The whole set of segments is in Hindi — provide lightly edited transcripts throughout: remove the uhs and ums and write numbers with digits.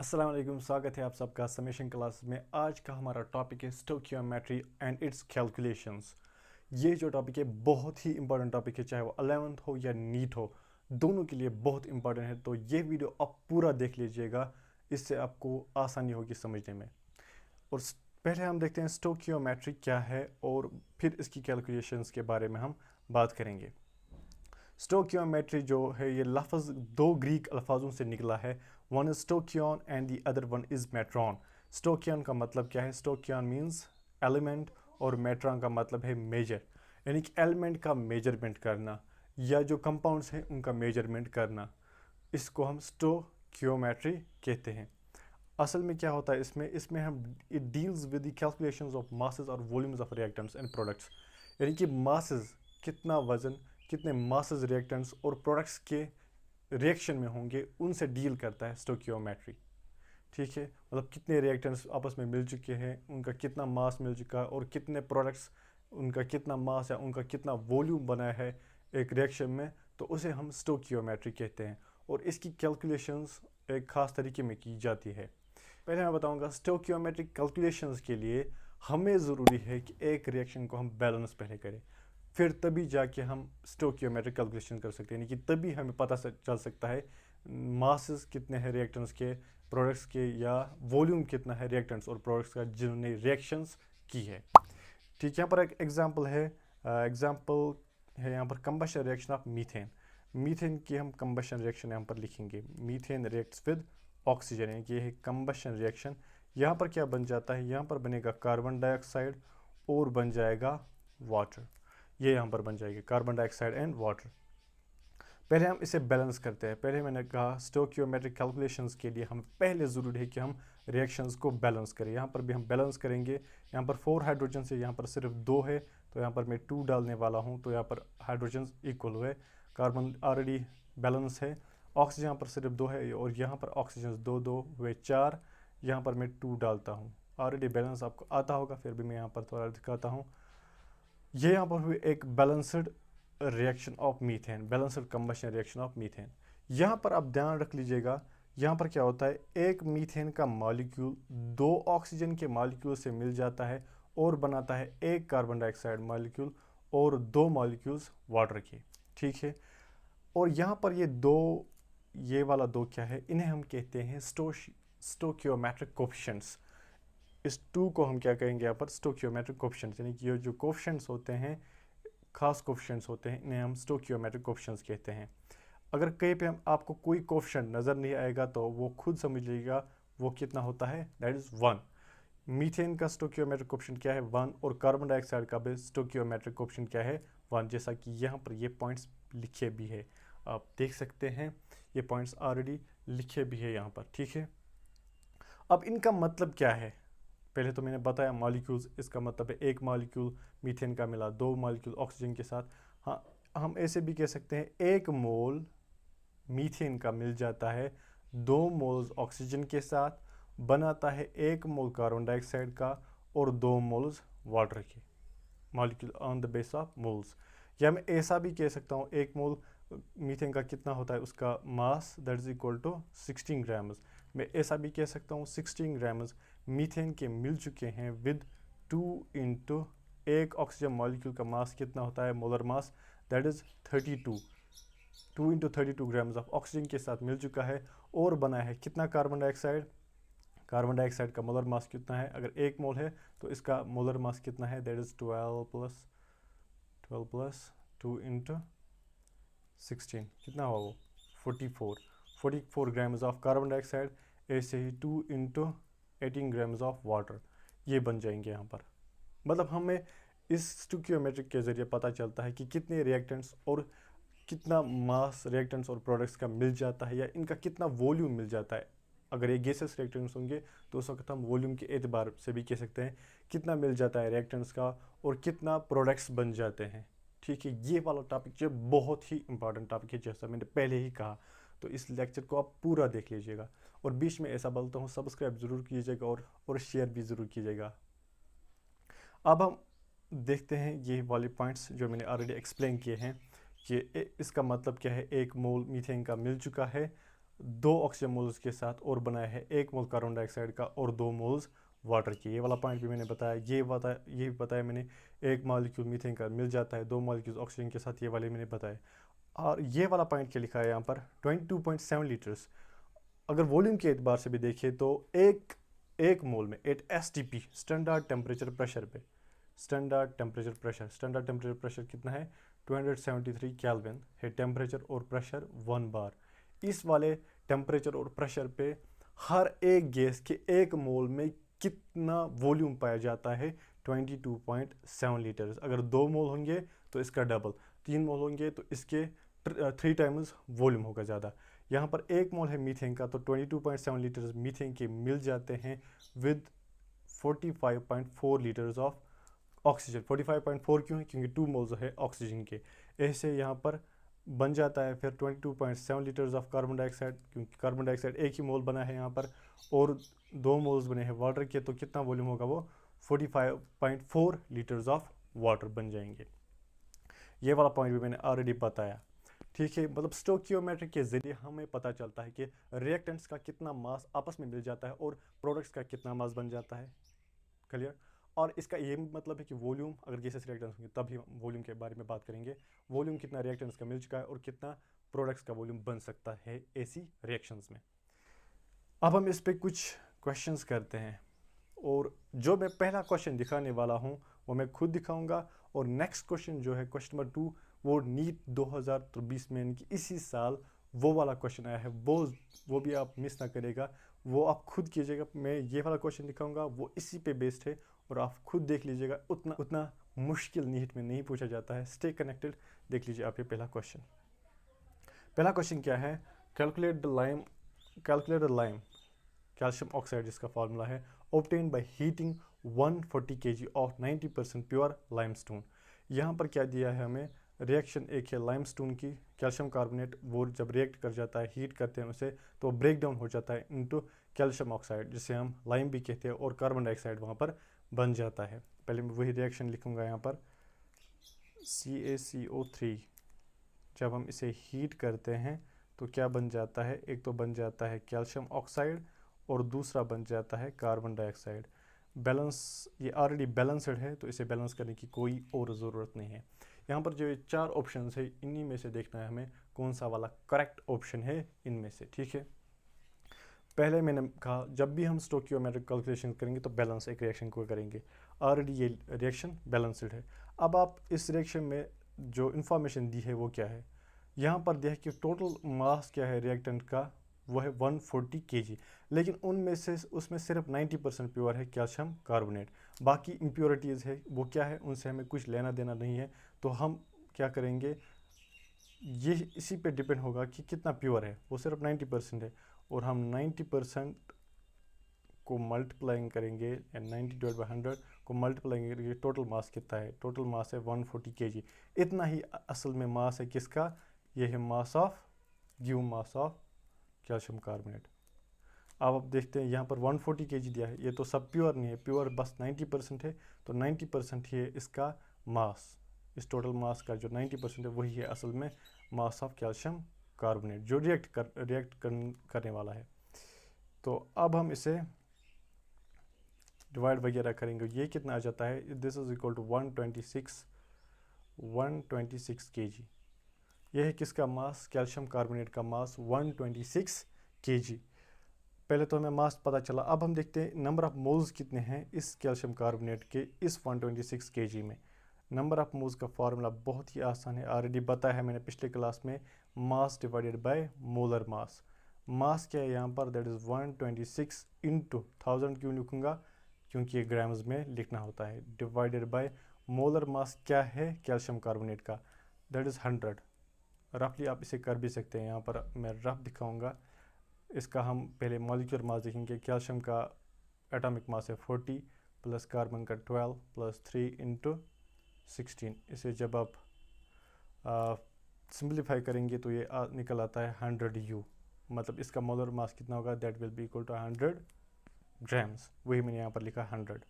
अस्सलाम वालेकुम, स्वागत है आप सबका समेशन क्लास में। आज का हमारा टॉपिक है स्टोइकियोमेट्री एंड इट्स कैलकुलेशंस। ये जो टॉपिक है बहुत ही इंपॉर्टेंट टॉपिक है, चाहे वो 11th हो या नीट हो, दोनों के लिए बहुत इंपॉर्टेंट है। तो ये वीडियो आप पूरा देख लीजिएगा, इससे आपको आसानी होगी समझने में। और पहले हम देखते हैं स्टोइकियोमेट्री क्या है और फिर इसकी कैलकुलेशंस के बारे में हम बात करेंगे। स्टोकियोमेट्री जो है ये लफ्ज़ दो ग्रीक अल्फाजों से निकला है। One is stoichion and the other one is metron. Stoichion का मतलब क्या है? स्टोकियन मींस एलिमेंट और मेट्रॉन का मतलब है मेजर, यानी कि एलिमेंट का मेजरमेंट करना या जो कंपाउंड्स हैं उनका मेजरमेंट करना। इसको हम स्टोकियोमेट्री कहते हैं। असल में क्या होता है इसमें हम it deals with the calculations of masses और volumes of reactants and products, यानी कि मासेस कितना वजन, कितने मासेस रिएक्टेंट्स और प्रोडक्ट्स के रिएक्शन में होंगे, उनसे डील करता है स्टोकियोमेट्री। ठीक है, मतलब कितने रिएक्टेंट्स आपस में मिल चुके हैं, उनका कितना मास मिल चुका है और कितने प्रोडक्ट्स, उनका कितना मास या उनका कितना वॉल्यूम बना है एक रिएक्शन में, तो उसे हम स्टोकियोमेट्री कहते हैं। और इसकी कैलकुलेशंस एक ख़ास तरीके में की जाती है। पहले मैं बताऊंगा स्टोकियोमेट्रिक कैलकुलेशंस के लिए हमें ज़रूरी है कि एक रिएक्शन को हम बैलेंस पहले करें, फिर तभी जाके हम स्टोकियोमेट्रिक कैलकुलेशन कर सकते हैं। यानी कि तभी हमें पता चल सकता है मासेस कितने हैं रिएक्टेंट्स के, प्रोडक्ट्स के, या वॉल्यूम कितना है रिएक्टेंट्स और प्रोडक्ट्स का जिन्होंने रिएक्शंस की है। ठीक, यहाँ पर एक एग्जांपल है यहाँ पर combustion reaction of methane. Methane की हम कंबशन रिएक्शन यहाँ पर लिखेंगे। मीथेन रिएक्ट्स विद ऑक्सीजन, यानी कि ये है कंबशन रिएक्शन। यहाँ पर क्या बन जाता है? यहाँ पर बनेगा कार्बन डाइऑक्साइड और बन जाएगा वाटर। ये यहाँ पर बन जाएगी कार्बन डाइऑक्साइड एंड वाटर। पहले हम इसे बैलेंस करते हैं। पहले मैंने कहा स्टोकियोमेट्रिक कैलकुलेशंस के लिए हमें पहले ज़रूरी है कि हम रिएक्शंस को बैलेंस करें। यहाँ पर भी हम बैलेंस करेंगे। यहाँ पर 4 हाइड्रोजन से यहाँ पर सिर्फ 2 है, तो यहाँ पर मैं 2 डालने वाला हूँ, तो यहाँ पर हाइड्रोजन इक्वल हुए, कार्बन ऑलरेडी बैलेंस है। ऑक्सीजन यहाँ पर सिर्फ 2 है और यहाँ पर ऑक्सीजन 2 हुए 4, यहाँ पर मैं 2 डालता हूँ। ऑलरेडी बैलेंस आपको आता होगा, फिर भी मैं यहाँ पर थोड़ा दिखाता हूँ। ये यहाँ पर हुई एक balanced reaction of methane, balanced combustion reaction of methane. यहाँ पर आप ध्यान रख लीजिएगा, यहाँ पर क्या होता है, एक मीथेन का मॉलिक्यूल 2 ऑक्सीजन के मॉलिक्यूल से मिल जाता है और बनाता है एक कार्बन डाइऑक्साइड मॉलिक्यूल और 2 मॉलिक्यूल्स वाटर के। ठीक है, और यहाँ पर ये वाला 2 क्या है? इन्हें हम कहते हैं स्टोकियोमेट्रिक कोफिशिएंट्स। इस 2 को हम क्या कहेंगे यहाँ पर? स्टोकियोमेट्रिक कोफिशिएंट्स, यानी कि ये जो कोफिशिएंट्स होते हैं, खास कोफिशिएंट्स होते हैं, इन्हें हम स्टोकियोमेट्रिक कोफिशिएंट्स कहते हैं। अगर कहीं पे हम आपको कोई कोफिशिएंट नज़र नहीं आएगा तो वो खुद समझ लीजिएगा वो कितना होता है, दैट इज़ 1। मीथेन का स्टोकियोमेट्रिक कोफिशिएंट क्या है? 1। और कार्बन डाइऑक्साइड का भी स्टोकियोमेट्रिक कोफिशिएंट क्या है? 1। जैसा कि यहाँ पर ये पॉइंट्स लिखे भी है, आप देख सकते हैं, ये पॉइंट्स ऑलरेडी लिखे भी है यहाँ पर। ठीक है, अब इनका मतलब क्या है? पहले तो मैंने बताया मॉलिक्यूल्स, इसका मतलब है एक मॉलिक्यूल मीथेन का मिला 2 मॉलिक्यूल ऑक्सीजन के साथ। हाँ, हम ऐसे भी कह सकते हैं एक मोल मीथेन का मिल जाता है 2 मोल्स ऑक्सीजन के साथ, बनाता है 1 मोल कार्बन डाइऑक्साइड का और 2 मोल्स वाटर के, molecule on the base of moles. या मैं ऐसा भी कह सकता हूँ एक मोल मीथेन का कितना होता है, उसका mass that is equal to 16 grams. मैं ऐसा भी कह सकता हूँ 16 ग्राम्स मीथेन के मिल चुके हैं विद 2 इंटू एक ऑक्सीजन मॉलिक्यूल का मास कितना होता है, molar mass, that is 32। 2 into 32 grams of oxygen के साथ मिल चुका है और बना है कितना कार्बन डाइऑक्साइड। कार्बन डाइऑक्साइड का मोलर मास कितना है? अगर 1 मोल है तो इसका मोलर मास कितना है, दैट इज 12 प्लस 2 इंटू 16, कितना हुआ वो? 44 ग्राम्स ऑफ कार्बन डाइऑक्साइड। ऐसे ही 2 इंटू 18 ग्राम्स ऑफ वाटर, ये बन जाएंगे यहाँ पर। मतलब हमें इस स्टोकियोमेट्रिक के ज़रिए पता चलता है कि कितने रिएक्टेंट्स और कितना मास रिएक्टेंट्स और प्रोडक्ट्स का मिल जाता है, या इनका कितना वॉल्यूम मिल जाता है। अगर ये गैसेस रिएक्टेंट्स होंगे तो उस वक्त हम वॉल्यूम के एतबार से भी कह सकते हैं कितना मिल जाता है रिएक्टेंट्स का और कितना प्रोडक्ट्स बन जाते हैं। ठीक है, ये वाला टॉपिक जो बहुत ही इंपॉर्टेंट टॉपिक है, जैसा मैंने पहले ही कहा। तो इस लेक्चर को आप पूरा देख लीजिएगा और बीच में ऐसा बोलता हूँ सब्सक्राइब ज़रूर कीजिएगा और शेयर भी ज़रूर कीजिएगा। अब हम देखते हैं ये वाले पॉइंट्स जो मैंने ऑलरेडी एक्सप्लेन किए हैं कि इसका मतलब क्या है। एक मोल मीथेन का मिल चुका है 2 ऑक्सीजन मोल्स के साथ और बनाया है 1 मोल कार्बन डाइऑक्साइड का और 2 मोल्स वाटर की। ये वाला पॉइंट भी मैंने बताया, ये भी बताया मैंने, 1 मॉलिक्यूल मीथेन का मिल जाता है 2 मॉलिक्यूल ऑक्सीजन के साथ, ये वाले मैंने बताए। और ये वाला पॉइंट क्या लिखा है यहाँ पर, 22.7 लीटर्स। अगर वॉल्यूम के एतबार से भी देखें तो एक मोल में 8 STP स्टैंडर्ड टेम्परेचर प्रेशर पे, स्टैंडर्ड टेम्परेचर प्रेशर कितना है, 273 केल्विन है टेम्परेचर और प्रेशर 1 बार। इस वाले टेम्परेचर और प्रेशर पे हर एक गैस के 1 मोल में कितना वॉल्यूम पाया जाता है, 22.7 लीटर्स। अगर 2 मोल होंगे तो इसका डबल, 3 मोल होंगे तो इसके 3 टाइम्स वॉल्यूम होगा ज़्यादा। यहाँ पर 1 मोल है मीथेन का तो 22.7 लीटर्स मीथेन के मिल जाते हैं विद 45.4 लीटर्स ऑफ ऑक्सीजन। 45.4 क्यों है, क्योंकि 2 मोल्स है ऑक्सीजन के। ऐसे यहाँ पर बन जाता है फिर 22.7 लीटर्स ऑफ कार्बन डाइऑक्साइड, क्योंकि कार्बन डाइऑक्साइड 1 ही मोल बना है यहाँ पर और 2 मोल्स बने हैं वाटर के, तो कितना वॉल्यूम होगा वो 45.4 लीटर्स ऑफ वाटर बन जाएंगे। ये वाला पॉइंट भी मैंने ऑलरेडी बताया। ठीक है, मतलब स्टोकियोमेट्री के ज़रिए हमें पता चलता है कि रिएक्टेंट्स का कितना मास आपस में मिल जाता है और प्रोडक्ट्स का कितना मास बन जाता है। क्लियर। और इसका ये मतलब है कि वॉल्यूम, अगर गैसेस रिएक्टेंट्स होंगे तभी हम वॉल्यूम के बारे में बात करेंगे, वॉल्यूम कितना रिएक्टेंट्स का मिल चुका है और कितना प्रोडक्ट्स का वॉल्यूम बन सकता है ऐसी रिएक्शंस में। अब हम इस पर कुछ क्वेश्चंस करते हैं, और जो मैं पहला क्वेश्चन दिखाने वाला हूँ वो मैं खुद दिखाऊंगा, और नेक्स्ट क्वेश्चन जो है क्वेश्चन नंबर 2 वो नीट 2023 में यानी कि इसी साल वो वाला क्वेश्चन आया है, वो भी आप मिस ना करेगा, वो आप खुद कीजिएगा। मैं ये वाला क्वेश्चन दिखाऊंगा वो इसी पे बेस्ड है और आप खुद देख लीजिएगा, उतना मुश्किल नीट में नहीं पूछा जाता है। स्टे कनेक्टेड, देख लीजिए आप ये पहला क्वेश्चन क्या है, calculate the lime calcium oxide जिसका फॉर्मूला है, obtained by heating 140 kg of 90% pure limestone. यहाँ पर क्या दिया है हमें, रिएक्शन एक है लाइमस्टोन की, कैल्शियम कार्बोनेट वो जब रिएक्ट कर जाता है, हीट करते हैं उसे तो ब्रेक डाउन हो जाता है इनटू कैल्शियम ऑक्साइड जिसे हम लाइम भी कहते हैं, और कार्बन डाइऑक्साइड वहाँ पर बन जाता है। पहले मैं वही रिएक्शन लिखूँगा यहाँ पर, CaCO3 जब हम इसे हीट करते हैं तो क्या बन जाता है, एक तो बन जाता है कैल्शियम ऑक्साइड और दूसरा बन जाता है कार्बन डाइऑक्साइड। बैलेंस, ये ऑलरेडी बैलेंसड है तो इसे बैलेंस करने की कोई और ज़रूरत नहीं है। यहाँ पर जो ये 4 ऑप्शन है इन्हीं में से देखना है हमें कौन सा वाला करेक्ट ऑप्शन है इनमें से। ठीक है, पहले मैंने कहा जब भी हम स्टोकियोमेट्रिक कैलकुलेशन करेंगे तो बैलेंस एक रिएक्शन को करेंगे, ऑलरेडी ये रिएक्शन बैलेंसड है। अब आप इस रिएक्शन में जो इन्फॉर्मेशन दी है वो क्या है, यहाँ पर दिया है कि टोटल मास क्या है रिएक्टेंट का, वो है 140 kg, लेकिन उसमें सिर्फ 90% प्योर है कैल्शियम कार्बोनेट, बाकी इम्प्योरिटीज़ है वो क्या है उनसे हमें कुछ लेना देना नहीं है। तो हम क्या करेंगे, ये इसी पे डिपेंड होगा कि कितना प्योर है, वो सिर्फ 90% है, और हम 90% को मल्टीप्लाइंग करेंगे या 90/100 को मल्टीप्लाइंग करेंगे, टोटल मास कितना है, टोटल मास है 140 kg। इतना ही असल में मास है किसका, ये है मास ऑफ कैल्शियम कार्बोनेट। अब आप देखते हैं यहाँ पर 140 kg दिया है, ये तो सब प्योर नहीं है, प्योर बस 90% है, तो 90% ही है इसका मास, इस टोटल मास का जो 90% है वही है असल में मास ऑफ कैल्शियम कार्बोनेट जो रिएक्ट करने वाला है। तो अब हम इसे डिवाइड वगैरह करेंगे, ये कितना आ जाता है, this is equal to 126 kg। यह है किसका मास, कैल्शियम कार्बोनेट का मास 126 kg। पहले तो हमें मास पता चला, अब हम देखते हैं नंबर ऑफ मोल्स कितने हैं इस कैल्शियम कार्बोनेट के इस 126 kg में। नंबर ऑफ मोल्स का फार्मूला बहुत ही आसान है, ऑलरेडी बताया है मैंने पिछले क्लास में, mass divided by molar mass. Mass क्या है यहाँ पर, दैट इज़ 126 इंटू 1000 क्यों लिखूँगा, क्योंकि ये ग्राम्स में लिखना होता है, डिवाइडेड बाय मोलर मास क्या है कैल्शियम कार्बोनेट का, दैट इज़ 100। रफली आप इसे कर भी सकते हैं, यहाँ पर मैं रफ दिखाऊंगा। इसका हम पहले मॉलिक्यूलर मास देखेंगे, कैल्शियम का एटॉमिक मास है 40 प्लस कार्बन का 12 प्लस 3 इंटू 16। इसे जब आप सिंप्लीफाई करेंगे तो ये निकल आता है 100 U, मतलब इसका मोलर मास कितना होगा, that will be equal to 100 grams, वही मैंने यहाँ पर लिखा 100।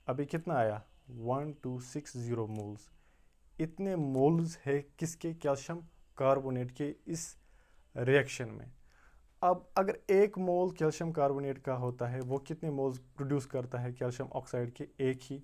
अभी कितना आया 1260 मोल्स, इतने मोल्स है किसके, कैल्शियम कार्बोनेट के इस रिएक्शन में। अब अगर 1 मोल कैल्शियम कार्बोनेट का होता है, वो कितने मोल्स प्रोड्यूस करता है कैल्शियम ऑक्साइड के? एक ही,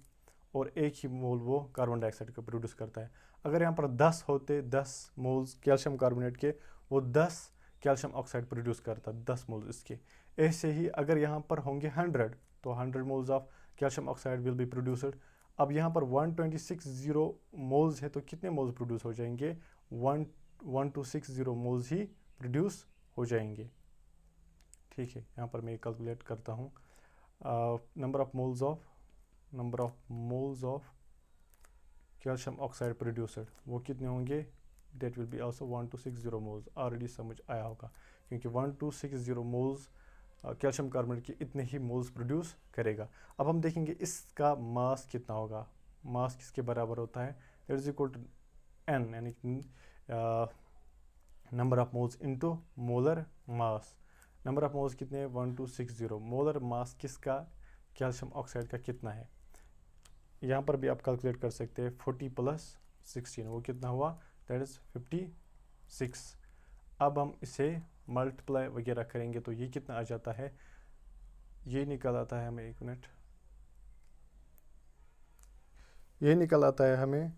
और एक ही मोल वो कार्बन डाइऑक्साइड का प्रोड्यूस करता है। अगर यहाँ पर 10 होते, 10 मोल्स कैल्शियम कार्बोनेट के, वो 10 कैल्शियम ऑक्साइड प्रोड्यूस करता, 10 मोल्स इसके। ऐसे ही अगर यहाँ पर होंगे 100, तो 100 moles of calcium oxide will be produced. अब यहाँ पर 1260 मोल्स है, तो कितने मोल्स प्रोड्यूस हो जाएंगे? 1260 मोल्स ही प्रोड्यूस हो जाएंगे। ठीक है, यहाँ पर मैं कैलकुलेट करता हूँ। Number of moles of calcium oxide produced, वो कितने होंगे? That will be also 1260 moles. Already समझ आया होगा, क्योंकि 1260 मोल्स कैल्शियम कार्बोनेट के इतने ही मोल्स प्रोड्यूस करेगा। अब हम देखेंगे इसका मास कितना होगा। मास किसके बराबर होता है? That is equal to N, यानी number of moles into molar mass. Number of moles कितने हैं? 1260। मोलर मास किसका? कैल्शियम ऑक्साइड का कितना है? यहाँ पर भी आप कैलकुलेट कर सकते हैं। 40 + 16, वो कितना हुआ? That is 56। अब हम इसे मल्टीप्लाई वगैरह करेंगे तो ये कितना आ जाता है? ये निकल आता है हमें, एक मिनट, ये निकल आता है हमें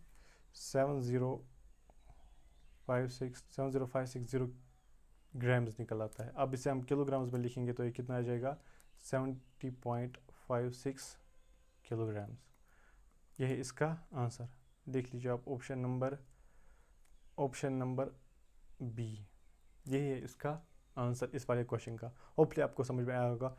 7056 ग्राम्स निकल आता है। अब इसे हम किलोग्राम्स में लिखेंगे तो ये कितना आ जाएगा? 70.56 किलोग्राम्स। यह है इसका आंसर। देख लीजिए आप ऑप्शन नंबर बी, यही है इसका आंसर इस वाले क्वेश्चन का। होपफुली आपको समझ में आया होगा।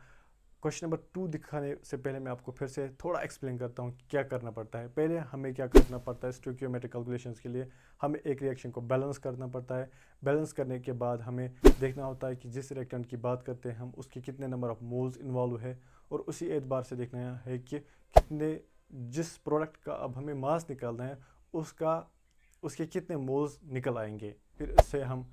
क्वेश्चन नंबर 2 दिखाने से पहले मैं आपको फिर से थोड़ा एक्सप्लेन करता हूँ क्या करना पड़ता है। पहले हमें क्या करना पड़ता है स्टोइकियोमेट्रिक कैलकुलेशंस के लिए? हमें एक रिएक्शन को बैलेंस करना पड़ता है। बैलेंस करने के बाद हमें देखना होता है कि जिस रिएक्टेंट की बात करते हैं हम, उसके कितने नंबर ऑफ मोल्स इन्वॉल्व है, और उसी एतबार से देखना है कि कितने, जिस प्रोडक्ट का अब हमें मास निकालना है उसके कितने मोल्स निकल आएंगे। फिर इससे हम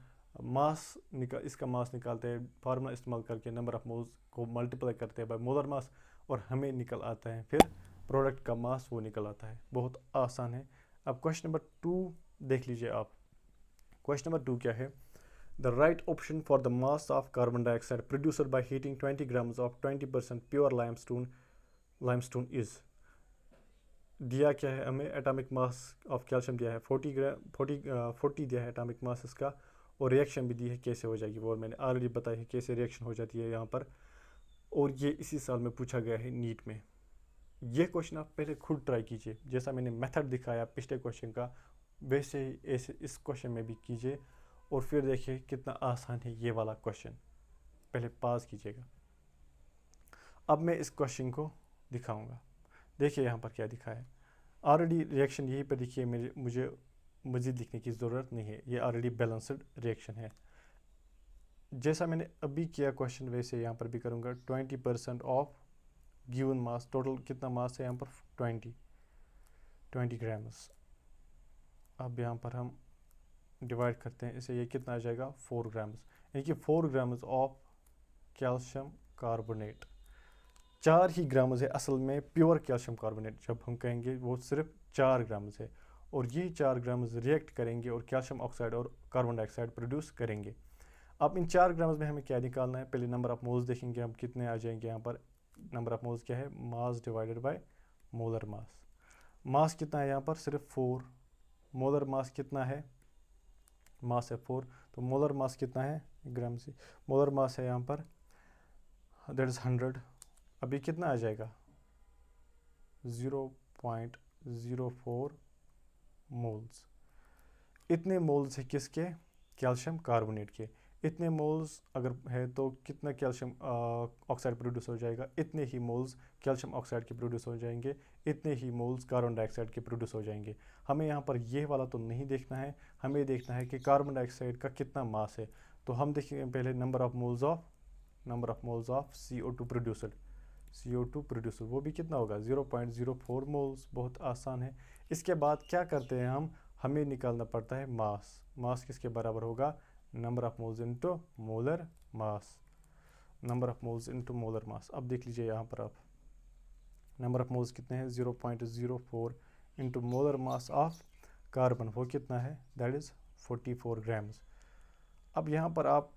इसका मास निकालते हैं, फार्मूला इस्तेमाल करके नंबर ऑफ मोल्स को मल्टीप्लाई करते हैं बाय मोलर मास, और हमें निकल आता है फिर प्रोडक्ट का मास, वो निकल आता है। बहुत आसान है। अब क्वेश्चन नंबर 2 देख लीजिए आप। क्वेश्चन नंबर 2 क्या है? The right option for the mass of carbon dioxide produced by heating 20 grams of 20% pure limestone is. दिया क्या है हमें? एटॉमिक मास ऑफ कैल्शियम दिया है 40 दिया है एटॉमिक मास इसका, और रिएक्शन भी दी है कैसे हो जाएगी, वो मैंने ऑलरेडी बताया है कैसे रिएक्शन हो जाती है यहाँ पर, और ये इसी साल में पूछा गया है नीट में। ये क्वेश्चन आप पहले खुद ट्राई कीजिए, जैसा मैंने मेथड दिखाया पिछले क्वेश्चन का, वैसे ही ऐसे इस क्वेश्चन में भी कीजिए, और फिर देखिए कितना आसान है ये वाला क्वेश्चन। पहले पास कीजिएगा। अब मैं इस क्वेश्चन को दिखाऊंगा। देखिए यहाँ पर क्या दिखा है। ऑलरेडी रिएक्शन यहीं पर दिखिए, मुझे मज़ीद लिखने की ज़रूरत नहीं है, ये ऑलरेडी बैलेंस्ड रिएक्शन है। जैसा मैंने अभी किया क्वेश्चन वैसे यहाँ पर भी करूँगा। 20% ऑफ गिवन मास, टोटल कितना मास है यहाँ पर? 20 ग्राम्स। अब यहाँ पर हम डिवाइड करते हैं इसे, ये कितना आ जाएगा? 4 ग्राम्स, यानी कि 4 grams of calcium carbonate. 4 he grams है असल में प्योर कैल्शियम कार्बोनेट, जब हम कहेंगे वो सिर्फ 4 ग्राम्स है, और ये 4 ग्राम्स रिएक्ट करेंगे और कैल्शियम ऑक्साइड और कार्बन डाइऑक्साइड प्रोड्यूस करेंगे। अब इन 4 ग्राम्स में हमें क्या निकालना है? पहले नंबर ऑफ मोल्स देखेंगे हम कितने आ जाएंगे। यहाँ पर नंबर ऑफ मोल्स क्या है? Mass divided by molar mass. Mass कितना है यहाँ पर? सिर्फ 4। मोलर मास कितना है? मास है 4, तो मोलर मास कितना है? ग्राम से मोलर मास है यहाँ पर, दैट इज़ 100। अभी कितना आ जाएगा? 0.04 मोल्स। इतने मोल्स है किसके? कैल्शियम कार्बोनेट के। इतने मोल्स अगर है तो कितना कैल्शियम ऑक्साइड प्रोड्यूस हो जाएगा? इतने ही मोल्स कैल्शियम ऑक्साइड के प्रोड्यूस हो जाएंगे, इतने ही मोल्स कार्बन डाइऑक्साइड के प्रोड्यूस हो जाएंगे। हमें यहाँ पर ये वाला तो नहीं देखना है, हमें देखना है कि कार्बन डाइऑक्साइड का कितना मास है। तो हम देखेंगे पहले number of moles of CO2 produced. CO2 producer वो भी कितना होगा? 0.04 मोल्स। बहुत आसान है। इसके बाद क्या करते हैं हम? हमें निकालना पड़ता है मास। मास किसके बराबर होगा? Number of moles into molar mass. Number of moles into molar मास। अब देख लीजिए यहाँ पर आप नंबर ऑफ मोल्स कितने हैं? 0.04 into molar mass of carbon, वो कितना है? That is 44 grams. अब यहाँ पर आप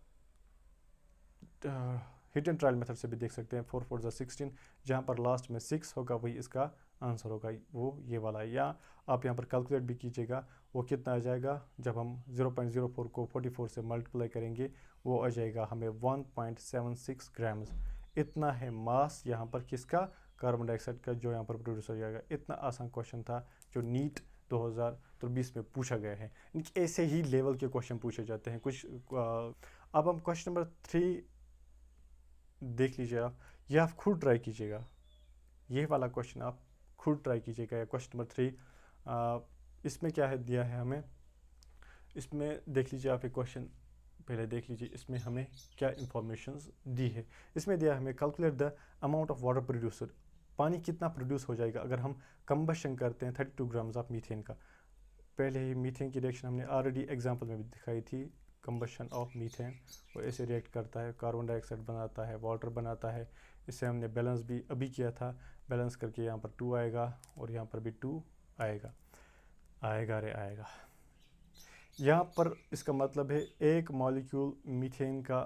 हिट एंड ट्रायल मेथड से भी देख सकते हैं। 4 4 16, जहाँ पर लास्ट में 6 होगा वही इसका आंसर होगा, वो ये वाला है। या आप यहाँ पर कैलकुलेट भी कीजिएगा, वो कितना आ जाएगा जब हम 0.04 को 44 से मल्टीप्लाई करेंगे, वो आ जाएगा हमें 1.76 ग्राम्स। इतना है मास यहाँ पर किसका, कार्बन डाइऑक्साइड का, जो यहाँ पर प्रोड्यूस हो जाएगा। इतना आसान क्वेश्चन था जो नीट 2023 में पूछा गया है। ऐसे ही लेवल के क्वेश्चन पूछे जाते हैं कुछ। अब हम क्वेश्चन नंबर 3 देख लीजिए आप, ये आप खुद ट्राई कीजिएगा, ये वाला क्वेश्चन आप खुद ट्राई कीजिएगा। या क्वेश्चन नंबर 3, इसमें क्या है दिया है हमें, इसमें देख लीजिए आप, एक क्वेश्चन पहले देख लीजिए इसमें हमें क्या इंफॉर्मेशन दी है। इसमें दिया है हमें calculate the amount of water producer, पानी कितना प्रोड्यूस हो जाएगा अगर हम कंबशन करते हैं 32 ग्राम्स ऑफ मीथेन का। पहले ही मीथेन की रिएक्शन हमने ऑलरेडी एग्जांपल में भी दिखाई थी, कंबशन ऑफ मीथेन, वो ऐसे रिएक्ट करता है, कार्बन डाइऑक्साइड बनाता है, वाटर बनाता है। इससे हमने बैलेंस भी अभी किया था, बैलेंस करके यहाँ पर 2 आएगा और यहाँ पर भी 2 आएगा, आएगा रे आएगा। यहाँ पर इसका मतलब है एक मॉलिक्यूल मीथेन का,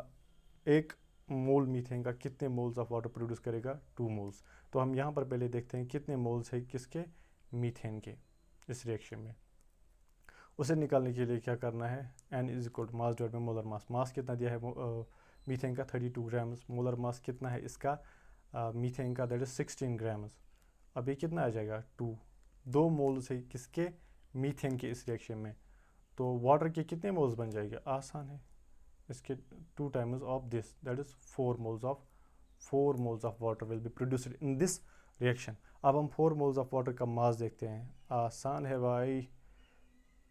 एक मोल मीथेन का कितने मोल्स ऑफ वाटर प्रोड्यूस करेगा, 2 मोल्स। तो हम यहाँ पर पहले देखते हैं कितने मोल्स है किसके, मीथेन के, इस रिएक्शन में। उसे निकालने के लिए क्या करना है, n is equal to mass divide by molar mass. Mass कितना दिया है मीथेन का, 32 ग्राम्स। मोलर मास कितना है इसका, मीथेन का, दैट इज 16 ग्राम्स। अब ये कितना आ जाएगा, 2 मोल्स है किसके, मीथेन के, इस रिएक्शन में। तो वाटर के कितने मोल्स बन जाएंगे, आसान है, इसके 2 times of this, that is 4 moles of water will be produced in this reaction. अब हम 4 मोल्स ऑफ वाटर का मास देखते हैं, आसान है भाई,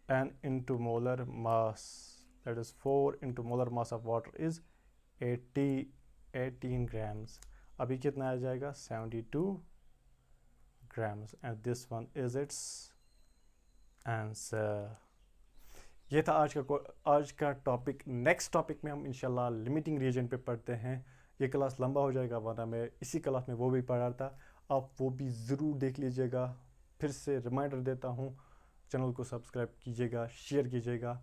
n into molar mass, that is 4 into molar mass of water is 18 grams। अभी कितना आ जाएगा, 72 grams, and this one is its answer। ये था आज का टॉपिक। नेक्स्ट टॉपिक में हम इंशाल्लाह लिमिटिंग रीजन पे पढ़ते हैं। ये क्लास लंबा हो जाएगा, वरना मैं इसी क्लास में वो भी पढ़ा था, आप वो भी ज़रूर देख लीजिएगा। फिर से रिमाइंडर देता हूँ, चैनल को सब्सक्राइब कीजिएगा, शेयर कीजिएगा।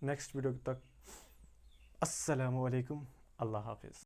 नेक्स्ट वीडियो तक अस्सलामु अलैकुम, अल्लाह हाफिज़।